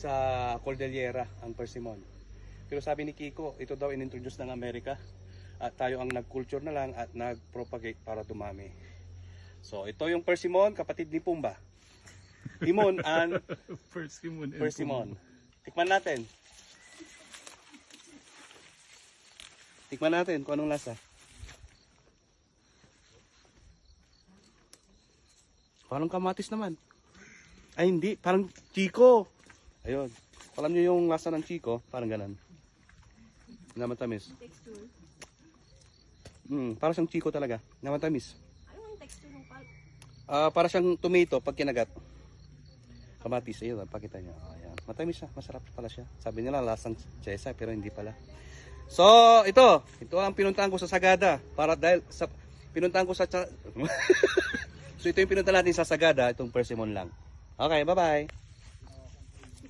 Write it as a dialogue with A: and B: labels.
A: sa Cordillera ang persimmon. Pero sabi ni Kiko, ito daw inintroduce ng Amerika at tayo ang nag-culture na lang at nag-propagate para dumami. So ito yung persimmon, kapatid ni Pumba. Timon and persimmon. Tikman natin. Tikman natin kung anong lasa. Parang kamatis naman. Ay hindi, parang chiko. Ayun. Alam niyo yung lasa ng chiko, parang ganun. Namatamis.
B: Texture.
A: Parang siyang chiko talaga. Namatamis.
B: Ano ang texture ng pulp?
A: Para siyang tomato pag kinagat. Kamatis, ayun, pakita niyo. Ayan. Matamis siya, masarap pala siya. Sabi nila lasang chesa pero hindi pala. So, ito ang pinuntahan ko sa Sagada para dahil sa pinuntahan ko sa So ito yung pinuntahan natin sa Sagada, itong persimmon lang. Okay, bye-bye.